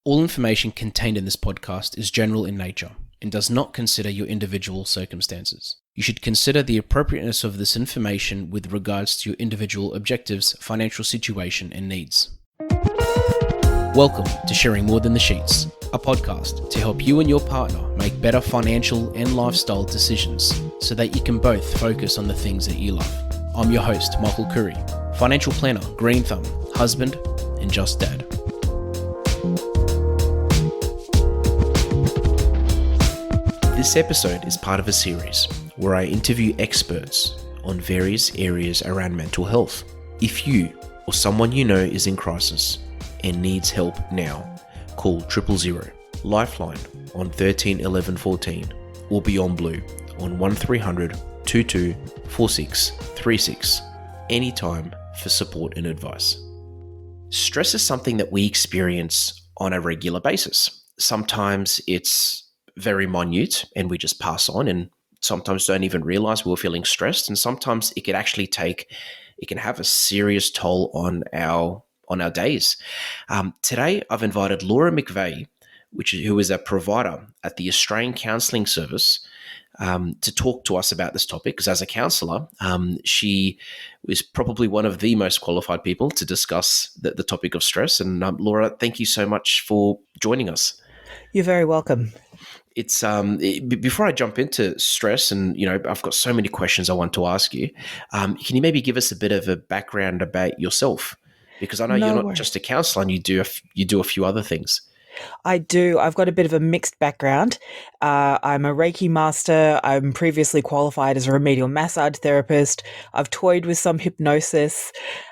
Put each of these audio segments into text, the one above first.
All information contained in this podcast is general in nature and does not consider your individual circumstances. You should consider the appropriateness of this information with regards to your individual objectives, financial situation, and needs. Welcome to Sharing More Than the Sheets, a podcast to help you and your partner make better financial and lifestyle decisions so that you can both focus on the things that you love. I'm your host, Michael Khouri, financial planner, green thumb, husband, and just dad. This episode is part of a series where I interview experts on various areas around mental health. If you or someone you know is in crisis and needs help now, call 000 Lifeline on 13 11 14 or Beyond Blue on 1300 22 46 36 anytime for support and advice. Stress is something that we experience on a regular basis. Sometimes it's very minute and we just pass on and sometimes don't even realize we're feeling stressed, and sometimes it can have a serious toll on our days. Today I've invited Laura McVeigh, who is a provider at the Australian Counselling Service, to talk to us about this topic, because as a counsellor, she is probably one of the most qualified people to discuss the topic of stress. And Laura, thank you so much for joining us. You're very welcome. It's before I jump into stress, and I've got so many questions I want to ask you. Can you maybe give us a bit of a background about yourself? Because I know you're not just a counsellor, and you do a few other things. I do. I've got a bit of a mixed background. I'm a Reiki master. I'm previously qualified as a remedial massage therapist. I've toyed with some hypnosis,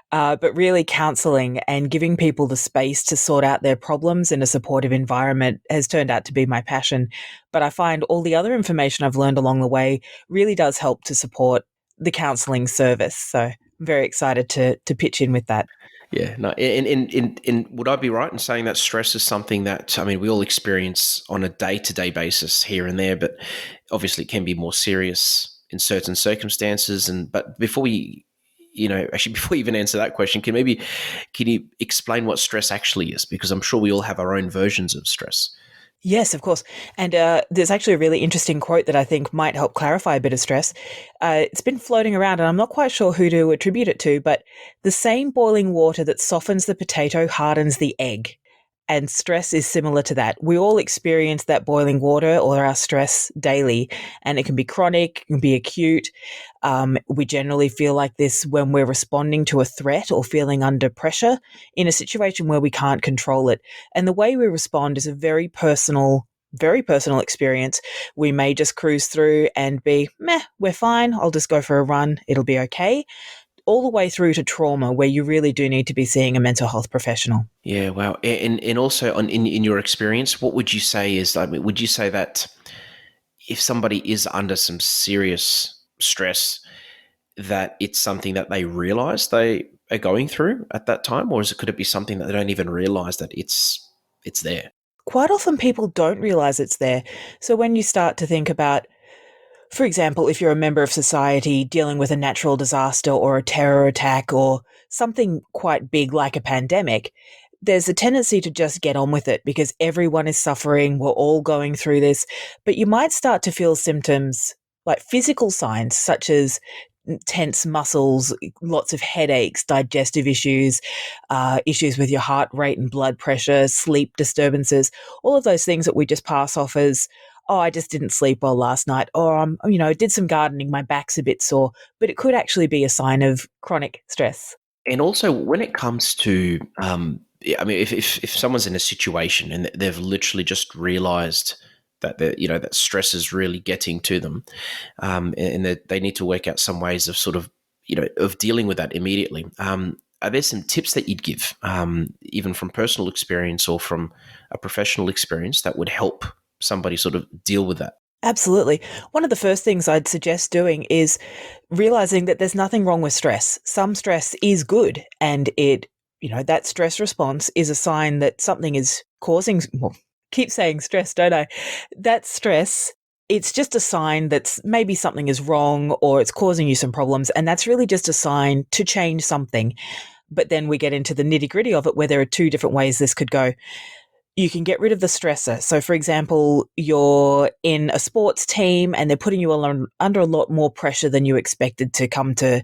but really counselling and giving people the space to sort out their problems in a supportive environment has turned out to be my passion. But I find all the other information I've learned along the way really does help to support the counselling service. So I'm very excited to pitch in with that. Yeah, no, and would I be right in saying that stress is something that, we all experience on a day-to-day basis here and there, but obviously it can be more serious in certain circumstances. But before we even answer that question, can you explain what stress actually is? Because I'm sure we all have our own versions of stress. Yes, of course. And there's actually a really interesting quote that I think might help clarify a bit of stress. It's been floating around and I'm not quite sure who to attribute it to, but the same boiling water that softens the potato hardens the egg. And stress is similar to that. We all experience that boiling water or our stress daily, and it can be chronic, it can be acute. We generally feel like this when we're responding to a threat or feeling under pressure in a situation where we can't control it. And the way we respond is a very personal experience. We may just cruise through and be, we're fine, I'll just go for a run, it'll be okay. All the way through to trauma, where you really do need to be seeing a mental health professional. Yeah, wow. And also in your experience, what would you say is, would you say that if somebody is under some serious stress, that it's something that they realize they are going through at that time? Or could it be something that they don't even realize that it's there? Quite often people don't realize it's there. So when you start to think about, for example, if you're a member of society dealing with a natural disaster or a terror attack or something quite big like a pandemic, there's a tendency to just get on with it because everyone is suffering, we're all going through this. But you might start to feel symptoms like physical signs such as tense muscles, lots of headaches, digestive issues, issues with your heart rate and blood pressure, sleep disturbances, all of those things that we just pass off as, oh, I just didn't sleep well last night, or I did some gardening, my back's a bit sore, but it could actually be a sign of chronic stress. And also when it comes to, if someone's in a situation and they've literally just realized that that stress is really getting to them, and that they need to work out some ways of sort of, of dealing with that immediately. Are there some tips that you'd give, even from personal experience or from a professional experience, that would help somebody sort of deal with that? Absolutely. One of the first things I'd suggest doing is realizing that there's nothing wrong with stress. Some stress is good, and that stress response is a sign that something is causing, keep saying stress, don't I? That stress, it's just a sign that maybe something is wrong or it's causing you some problems, and that's really just a sign to change something. But then we get into the nitty-gritty of it, where there are two different ways this could go. you can get rid of the stressor. So, for example, you're in a sports team and they're putting you under a lot more pressure than you expected to come to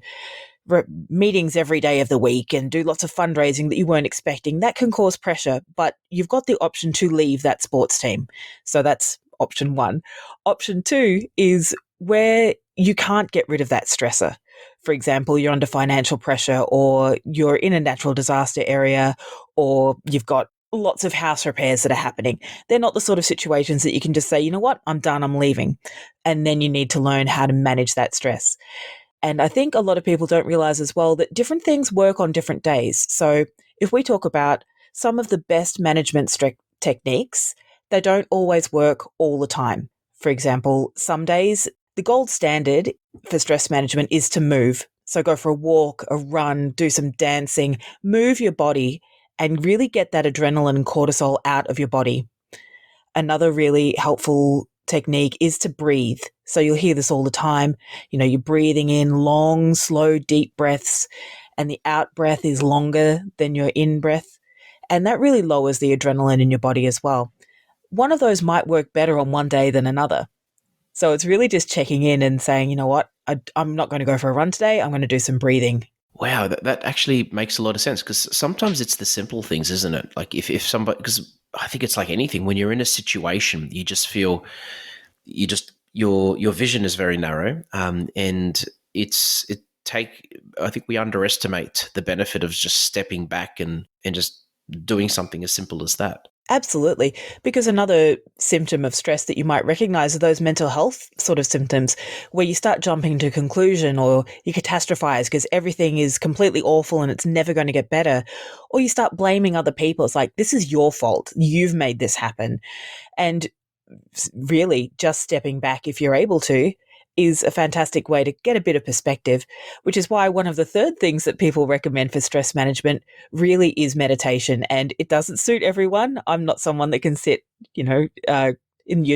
meetings every day of the week and do lots of fundraising that you weren't expecting. That can cause pressure, but you've got the option to leave that sports team. So that's option one. Option two is where you can't get rid of that stressor. For example, you're under financial pressure, or you're in a natural disaster area, or you've got lots of house repairs that are happening. They're not the sort of situations that you can just say, you know what, I'm done, I'm leaving. And then you need to learn how to manage that stress. And I think a lot of people don't realize as well that different things work on different days. So if we talk about some of the best management techniques, they don't always work all the time. For example, some days the gold standard for stress management is to move. So go for a walk, a run, do some dancing, move your body and really get that adrenaline and cortisol out of your body. Another really helpful technique is to breathe. So you'll hear this all the time. You know, you're breathing in long, slow, deep breaths, and the out breath is longer than your in breath. And that really lowers the adrenaline in your body as well. One of those might work better on one day than another. So it's really just checking in and saying, you know what, I'm not going to go for a run today. I'm going to do some breathing. Wow, that actually makes a lot of sense, because sometimes it's the simple things, isn't it? Like if somebody, because I think it's like anything, when you're in a situation, you just feel, your vision is very narrow, and I think we underestimate the benefit of just stepping back and just doing something as simple as that. Absolutely. Because another symptom of stress that you might recognize are those mental health sort of symptoms where you start jumping to conclusion, or you catastrophize because everything is completely awful and it's never going to get better. Or you start blaming other people. It's like, this is your fault. You've made this happen. And really just stepping back, if you're able to, is a fantastic way to get a bit of perspective, which is why one of the third things that people recommend for stress management really is meditation. And it doesn't suit everyone. I'm not someone that can sit, in your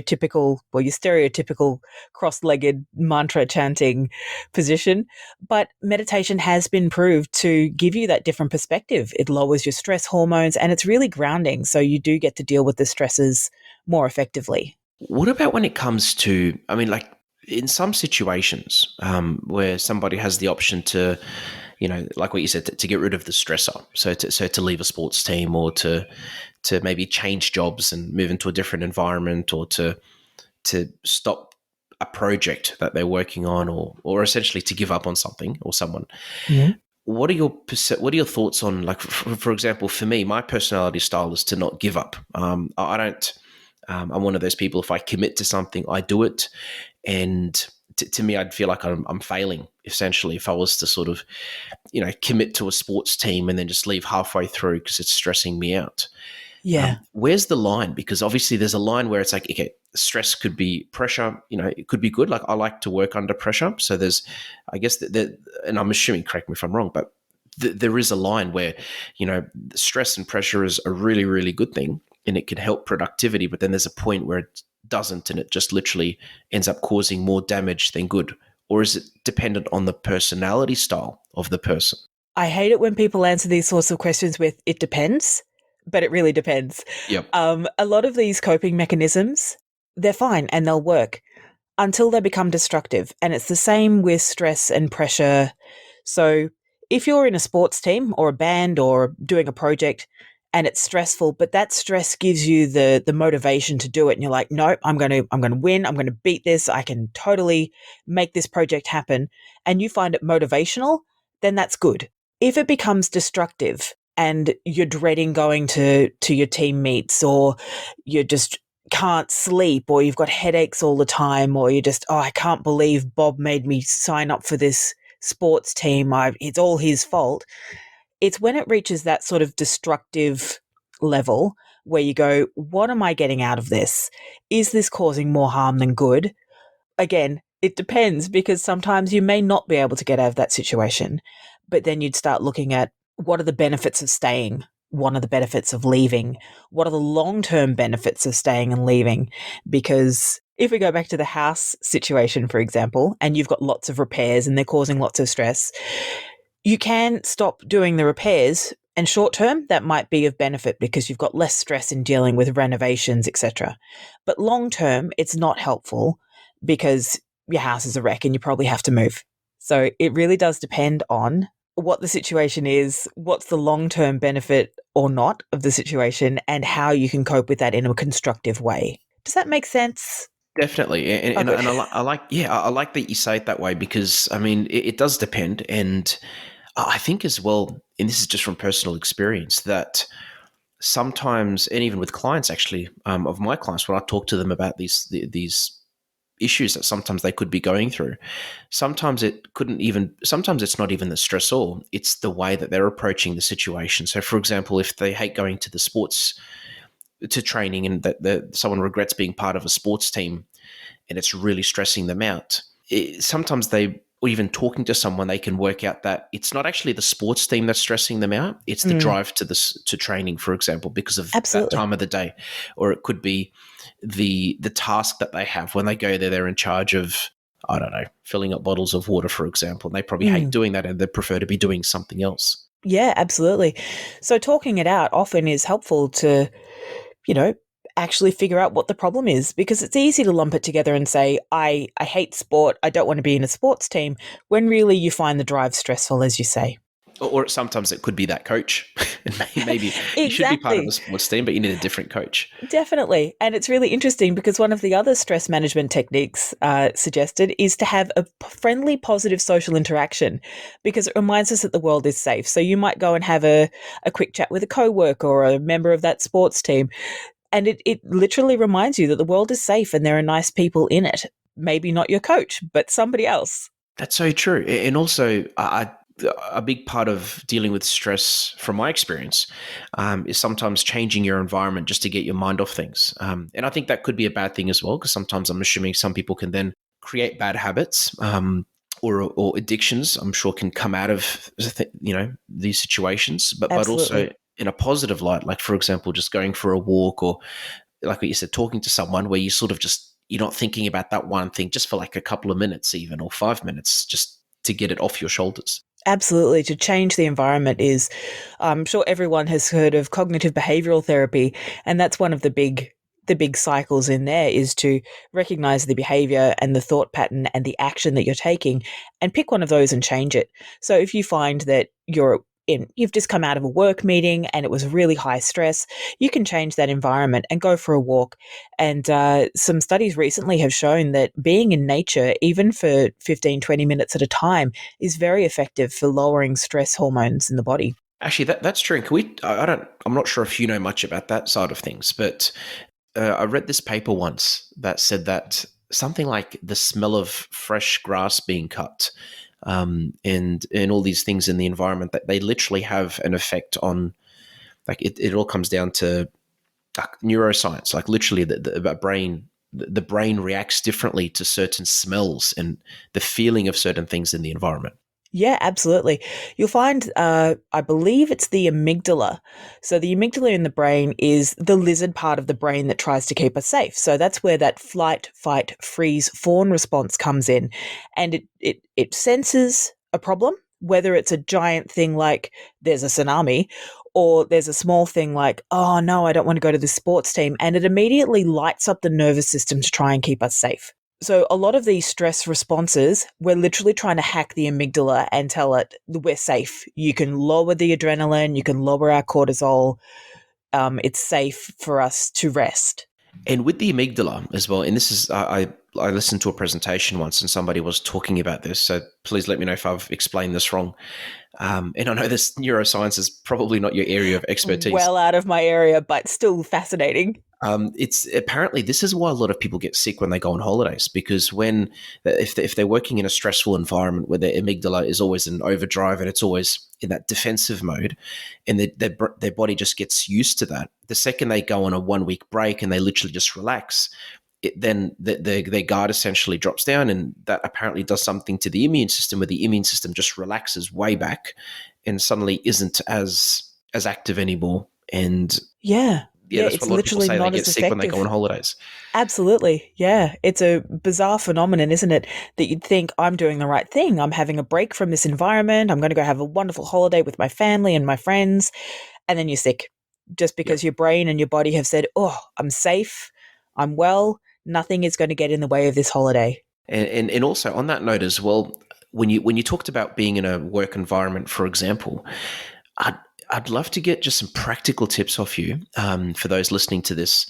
stereotypical cross-legged mantra chanting position. But meditation has been proved to give you that different perspective. It lowers your stress hormones and it's really grounding. So you do get to deal with the stresses more effectively. What about when it comes to, like in some situations where somebody has the option to, like what you said, to get rid of the stressor. So to leave a sports team, or to maybe change jobs and move into a different environment, or to stop a project that they're working on, or essentially to give up on something or someone. Mm-hmm. What are your thoughts on, like, for example, for me, my personality style is to not give up. I don't. I'm one of those people, if I commit to something, I do it. And to me, I'd feel like I'm failing, essentially, if I was to sort of, commit to a sports team and then just leave halfway through because it's stressing me out. Yeah. Where's the line? Because obviously there's a line where it's like, okay, stress could be pressure, it could be good. Like, I like to work under pressure. So there's, I guess, and I'm assuming, correct me if I'm wrong, but there is a line where, stress and pressure is a really, really good thing and it can help productivity. But then there's a point where it doesn't, and it just literally ends up causing more damage than good. Or is it dependent on the personality style of the person? I hate it when people answer these sorts of questions with, it depends, but it really depends. Yep. A lot of these coping mechanisms, they're fine and they'll work until they become destructive. And it's the same with stress and pressure. So if you're in a sports team or a band or doing a project and it's stressful, but that stress gives you the motivation to do it, and you're like, no, I'm going to win. I'm going to beat this. I can totally make this project happen. And you find it motivational, then that's good. If it becomes destructive and you're dreading going to your team meets, or you just can't sleep, or you've got headaches all the time, or you just, I can't believe Bob made me sign up for this sports team. It's all his fault. It's when it reaches that sort of destructive level where you go, what am I getting out of this? Is this causing more harm than good? Again, it depends, because sometimes you may not be able to get out of that situation, but then you'd start looking at, what are the benefits of staying? What are the benefits of leaving? What are the long-term benefits of staying and leaving? Because if we go back to the house situation, for example, and you've got lots of repairs and they're causing lots of stress, you can stop doing the repairs And short term, that might be of benefit because you've got less stress in dealing with renovations, etc. But long term, it's not helpful because your house is a wreck and you probably have to move. So it really does depend on what the situation is, what's the long term benefit or not of the situation, and how you can cope with that in a constructive way. Does that make sense? Definitely, Oh, good. I like, yeah, I like that you say it that way because I mean it does depend, and I think as well, and this is just from personal experience that sometimes, and even with clients actually, of my clients, when I talk to them about these issues that sometimes they could be going through, sometimes it's not even the stressor, it's the way that they're approaching the situation. So, for example, if they hate going to the sports to training and that someone regrets being part of a sports team and it's really stressing them out, sometimes they, or even talking to someone, they can work out that it's not actually the sports team that's stressing them out. It's the drive to training, for example, because of that Absolutely. time of the day. Or it could be the task that they have when they go there. They're in charge of, I don't know, filling up bottles of water, for example. And they probably hate doing that and they prefer to be doing something else. Yeah, absolutely. So talking it out often is helpful to, you know, actually figure out what the problem is because it's easy to lump it together and say, I hate sport, I don't want to be in a sports team, when really you find the drive stressful, as you say. Or sometimes it could be that coach. And maybe you should be part of a Exactly. sports team, but you need a different coach. Definitely. And it's really interesting because one of the other stress management techniques suggested is to have a friendly, positive social interaction because it reminds us that the world is safe. So you might go and have a quick chat with a coworker or a member of that sports team. And it literally reminds you that the world is safe and there are nice people in it. Maybe not your coach, but somebody else. That's so true. And also, a big part of dealing with stress, from my experience, is sometimes changing your environment just to get your mind off things. And I think that could be a bad thing as well, because sometimes I'm assuming some people can then create bad habits, or addictions. I'm sure can come out of these situations, but also Absolutely. in a positive light. Like, for example, just going for a walk, or like what you said, talking to someone where you sort of just, you're not thinking about that one thing just for like a couple of minutes, even, or 5 minutes, just to get it off your shoulders. Absolutely. To change the environment is, I'm sure everyone has heard of cognitive behavioral therapy, and that's one of the big cycles in there is to recognize the behavior and the thought pattern and the action that you're taking and pick one of those and change it. So if you find that you've just come out of a work meeting and it was really high stress, you can change that environment and go for a walk. And some studies recently have shown that being in nature, even for 15, 20 minutes at a time, is very effective for lowering stress hormones in the body. Actually, that's true. Can we? I'm not sure if you know much about that side of things, but I read this paper once that said that something like the smell of fresh grass being cut, and all these things in the environment, that they literally have an effect on, like, it all comes down to neuroscience. Like, literally, the brain reacts differently to certain smells and the feeling of certain things in the environment. Yeah, absolutely. You'll find, I believe it's the amygdala. So, the amygdala in the brain is the lizard part of the brain that tries to keep us safe. So, that's where that flight, fight, freeze, fawn response comes in. And it senses a problem, whether it's a giant thing like there's a tsunami, or there's a small thing like, oh no, I don't want to go to this sports team. And it immediately lights up the nervous system to try and keep us safe. So a lot of these stress responses, we're literally trying to hack the amygdala and tell it we're safe. You can lower the adrenaline, you can lower our cortisol. It's safe for us to rest. And with the amygdala as well, and this is, I listened to a presentation once and somebody was talking about this, so please let me know if I've explained this wrong. And I know this neuroscience is probably not your area of expertise. Well out of my area, but still fascinating. It's apparently, this is why a lot of people get sick when they go on holidays, because if they're working in a stressful environment where their amygdala is always in overdrive and it's always in that defensive mode, and their body just gets used to that. The second they go on a 1 week break and they literally just relax, then their guard essentially drops down, and that apparently does something to the immune system, where the immune system just relaxes way back and suddenly isn't as active anymore. And Yeah. yeah, Yeah, that's what it's a lot of people literally say. They not get as sick when they go effective. on holidays. Absolutely. Yeah. It's a bizarre phenomenon, isn't it? That you'd think I'm doing the right thing. I'm having a break from this environment. I'm going to go have a wonderful holiday with my family and my friends. And then you're sick just Yep. because your brain and your body have said, oh, I'm safe. I'm well. Nothing is going to get in the way of this holiday. And also on that note as well, when you talked about being in a work environment, for example, I'd I'd love to get just some practical tips off you for those listening to this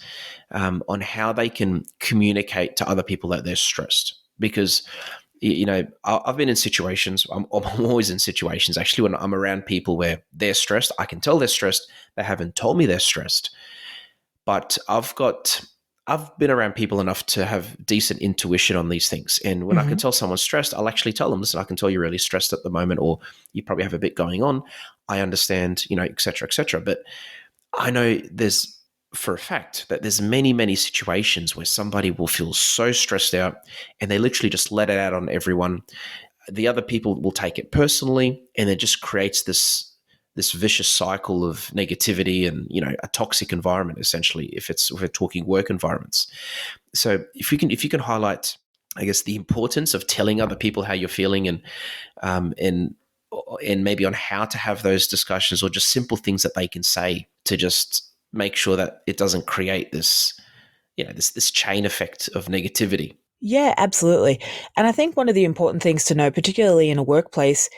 on how they can communicate to other people that they're stressed. Because I've been in situations. I'm always in situations actually when I'm around people where they're stressed. I can tell they're stressed. They haven't told me they're stressed, but I've been around people enough to have decent intuition on these things. And when I can Hmm. tell someone's stressed, I'll actually tell them, listen, I can tell you're really stressed at the moment, or you probably have a bit going on. I understand, et cetera, et cetera. But I know there's for a fact that there's many, many situations where somebody will feel so stressed out and they literally just let it out on everyone. The other people will take it personally, and it just creates this vicious cycle of negativity and a toxic environment, essentially, if we're talking work environments. So if you can highlight, I guess, the importance of telling other people how you're feeling, um, and and maybe on how to have those discussions, or just simple things that they can say to just make sure that it doesn't create this chain effect of negativity. Yeah, absolutely. And I think one of the important things to know, particularly in a workplace,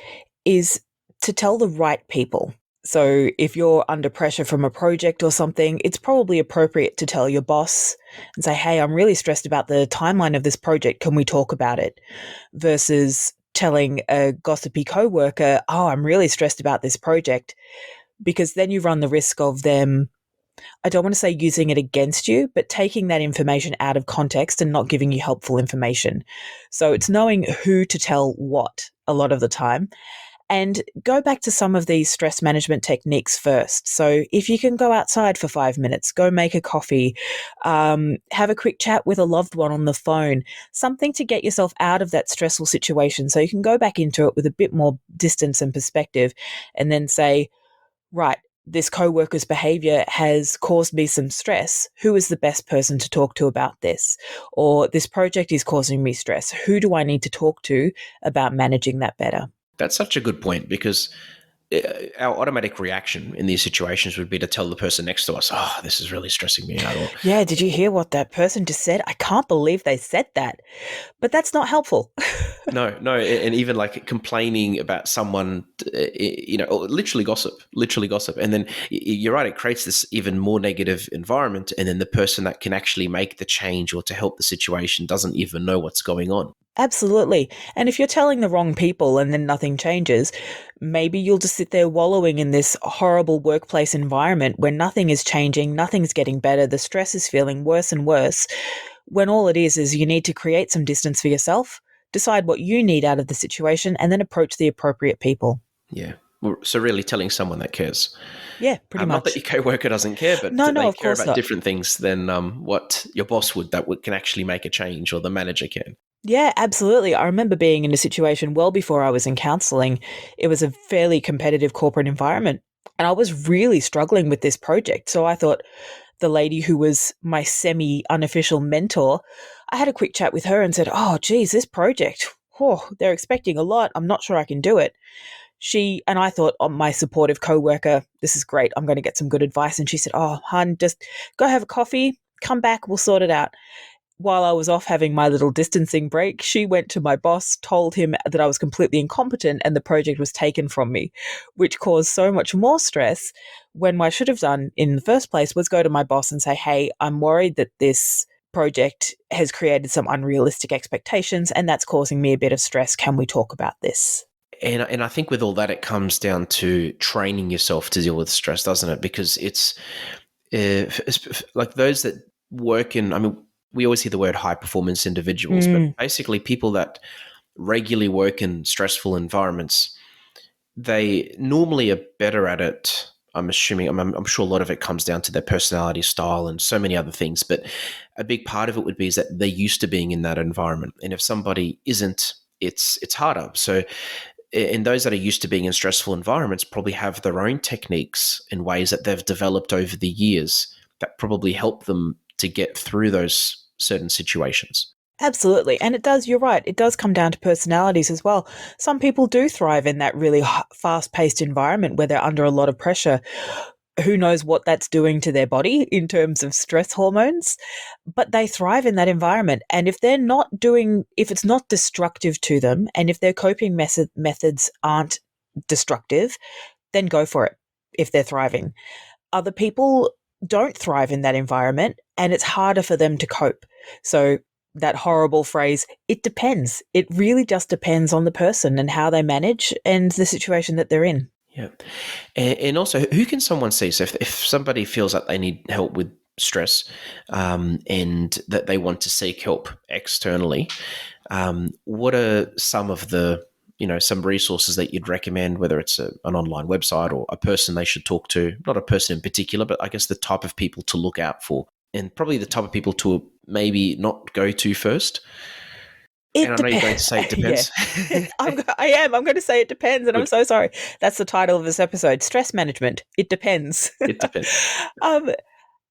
is to tell the right people. So if you're under pressure from a project or something, it's probably appropriate to tell your boss and say, hey, I'm really stressed about the timeline of this project. Can we talk about it? Versus telling a gossipy coworker, oh, I'm really stressed about this project, because then you run the risk of them, I don't want to say using it against you, but taking that information out of context and not giving you helpful information. So it's knowing who to tell what a lot of the time. And go back to some of these stress management techniques first. So if you can go outside for 5 minutes, go make a coffee, have a quick chat with a loved one on the phone, something to get yourself out of that stressful situation so you can go back into it with a bit more distance and perspective, and then say, right, this coworker's behavior has caused me some stress. Who is the best person to talk to about this? Or this project is causing me stress. Who do I need to talk to about managing that better? That's such a good point, because our automatic reaction in these situations would be to tell the person next to us, "Oh, this is really stressing me out," or Yeah, did you hear what that person just said? I can't believe they said that. But that's not helpful. no, no, and even like complaining about someone, or literally gossip, and then you're right, it creates this even more negative environment, and then the person that can actually make the change or to help the situation doesn't even know what's going on. Absolutely. And if you're telling the wrong people and then nothing changes, maybe you'll just sit there wallowing in this horrible workplace environment where nothing is changing, nothing's getting better, the stress is feeling worse and worse, when all it is you need to create some distance for yourself, decide what you need out of the situation, and then approach the appropriate people. Yeah. Well, so really telling someone that cares. Yeah, pretty Not that much. your coworker doesn't care, but No, that no, they of care course about not. different things than what your boss would, can actually make a change, or the manager can. Yeah, absolutely. I remember being in a situation well before I was in counselling. It was a fairly competitive corporate environment, and I was really struggling with this project. So I thought the lady who was my semi unofficial mentor, I had a quick chat with her and said, oh, geez, this project, oh, they're expecting a lot. I'm not sure I can do it. She and I thought, oh, my supportive coworker, this is great. I'm going to get some good advice. And she said, oh, hun, just go have a coffee, come back, we'll sort it out. While I was off having my little distancing break, she went to my boss, told him that I was completely incompetent and the project was taken from me, which caused so much more stress, when what I should have done in the first place was go to my boss and say, hey, I'm worried that this project has created some unrealistic expectations and that's causing me a bit of stress. Can we talk about this? And I think with all that, it comes down to training yourself to deal with stress, doesn't it? Because it's like those that work in, I mean, we always hear the word high performance individuals, but Mm, basically people that regularly work in stressful environments, they normally are better at it. I'm assuming, I'm sure a lot of it comes down to their personality style and so many other things, but a big part of it would be is that they're used to being in that environment. And if somebody isn't, it's harder. So, and those that are used to being in stressful environments probably have their own techniques and ways that they've developed over the years that probably help them to get through those certain situations. Absolutely. And it does, you're right, it does come down to personalities as well. Some people do thrive in that really fast paced environment where they're under a lot of pressure. Who knows what that's doing to their body in terms of stress hormones, but they thrive in that environment. And if if it's not destructive to them, and if their coping methods aren't destructive, then go for it if they're thriving. Other people don't thrive in that environment and it's harder for them to cope. So that horrible phrase, it depends. It really just depends on the person and how they manage and the situation that they're in. Yeah. And also, who can someone see? So if somebody feels like they need help with stress and that they want to seek help externally, what are some of the, some resources that you'd recommend, whether it's an online website or a person they should talk to? Not a person in particular, but I guess the type of people to look out for, and probably the type of people to maybe not go to first. And I know you're going to say it depends. Yeah. I am. I'm going to say it depends, and I'm so sorry. That's the title of this episode: stress management. It depends. It depends.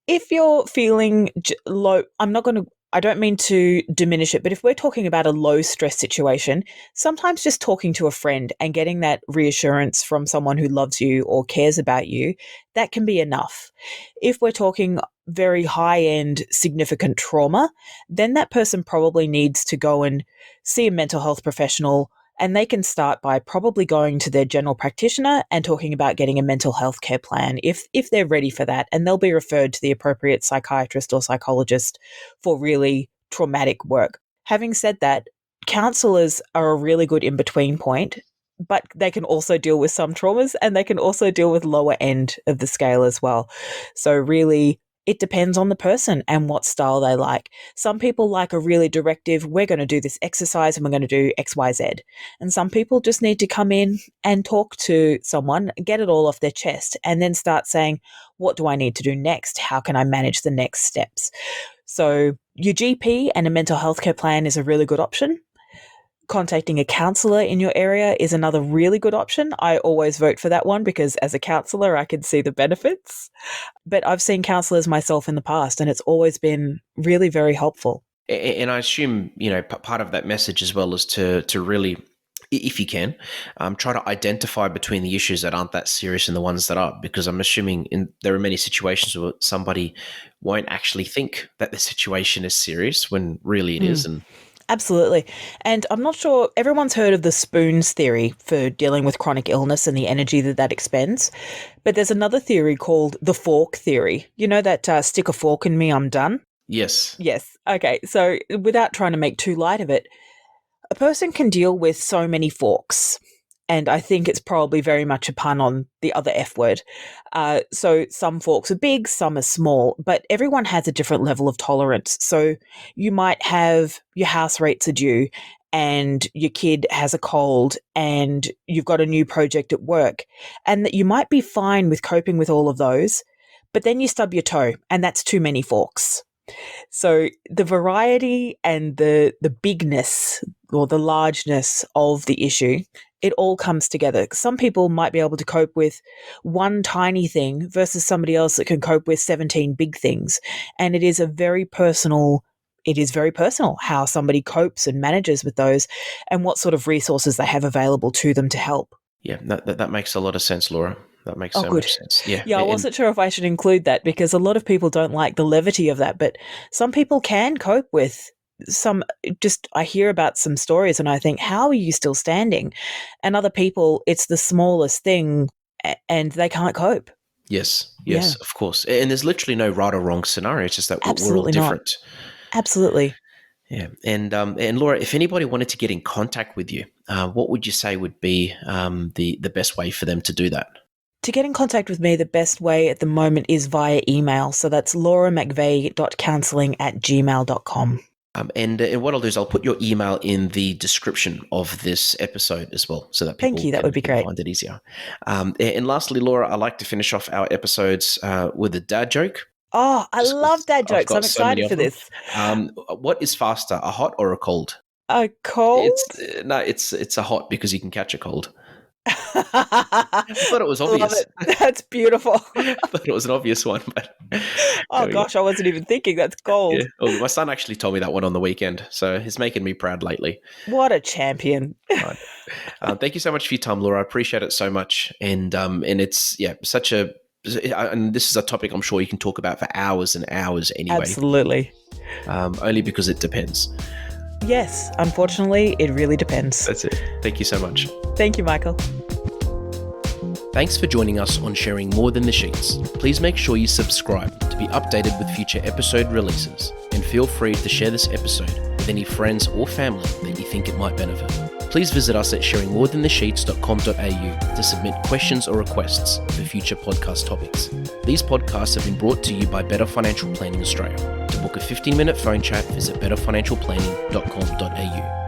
If you're feeling low, I don't mean to diminish it, but if we're talking about a low stress situation, sometimes just talking to a friend and getting that reassurance from someone who loves you or cares about you, that can be enough. If we're talking very high-end significant trauma, then that person probably needs to go and see a mental health professional, and they can start by probably going to their general practitioner and talking about getting a mental health care plan if they're ready for that, and they'll be referred to the appropriate psychiatrist or psychologist for really traumatic work. Having said that, counsellors are a really good in-between point, but they can also deal with some traumas and they can also deal with lower end of the scale as well. So really, it depends on the person and what style they like. Some people like a really directive, we're going to do this exercise and we're going to do X, Y, Z. And some people just need to come in and talk to someone, get it all off their chest, and then start saying, what do I need to do next? How can I manage the next steps? So your GP and a mental health care plan is a really good option. Contacting a counsellor in your area is another really good option. I always vote for that one because as a counsellor, I can see the benefits. But I've seen counsellors myself in the past, and it's always been really very helpful. And I assume, part of that message as well is to really, if you can, try to identify between the issues that aren't that serious and the ones that are, because I'm assuming there are many situations where somebody won't actually think that the situation is serious when really it is. And absolutely. And I'm not sure, everyone's heard of the spoons theory for dealing with chronic illness and the energy that expends. But there's another theory called the fork theory. You know that stick a fork in me, I'm done? Yes. Yes. Okay. So without trying to make too light of it, a person can deal with so many forks. And I think it's probably very much a pun on the other F word. So some forks are big, some are small, but everyone has a different level of tolerance. So you might have your house rates are due and your kid has a cold and you've got a new project at work, and that you might be fine with coping with all of those, but then you stub your toe and that's too many forks. So the variety and the bigness or the largeness of the issue, it all comes together. Some people might be able to cope with one tiny thing versus somebody else that can cope with 17 big things. And it is very personal how somebody copes and manages with those and what sort of resources they have available to them to help. Yeah, that makes a lot of sense, Laura. That makes so much sense. Yeah. Yeah, I wasn't sure if I should include that because a lot of people don't like the levity of that, but some people can cope with I hear about some stories and I think, how are you still standing? And other people, it's the smallest thing and they can't cope. Yes, of course. And there's literally no right or wrong scenario. It's just that we're all different. Absolutely. Yeah. And Laura, if anybody wanted to get in contact with you, what would you say would be the best way for them to do that? To get in contact with me, the best way at the moment is via email. So that's lauramcveigh.counselling@gmail.com. And what I'll do is I'll put your email in the description of this episode as well, so that people that would be great. Find it easier. And lastly, Laura, I like to finish off our episodes with a dad joke. Oh, I love dad jokes. I'm excited for this. What is faster, a hot or a cold? A cold? It's a hot because you can catch a cold. I I thought it was love obvious. it. That's beautiful. I thought it was an obvious one, but Oh there we go. gosh, I wasn't even thinking. That's gold. Yeah. Oh, my son actually told me that one on the weekend, so he's making me proud lately. What a champion. Right. Thank you so much for your time, Laura. I appreciate it so much. And it's such a, and this is a topic I'm sure you can talk about for hours and hours anyway. Absolutely. Only because it depends. Yes, unfortunately, it really depends. That's it. Thank you so much. Thank you, Michael. Thanks for joining us on Sharing More Than the Sheets. Please make sure you subscribe to be updated with future episode releases, and feel free to share this episode with any friends or family that you think it might benefit. Please visit us at sharingmorethanthesheets.com.au to submit questions or requests for future podcast topics. These podcasts have been brought to you by Better Financial Planning Australia. To book a 15-minute phone chat, visit betterfinancialplanning.com.au.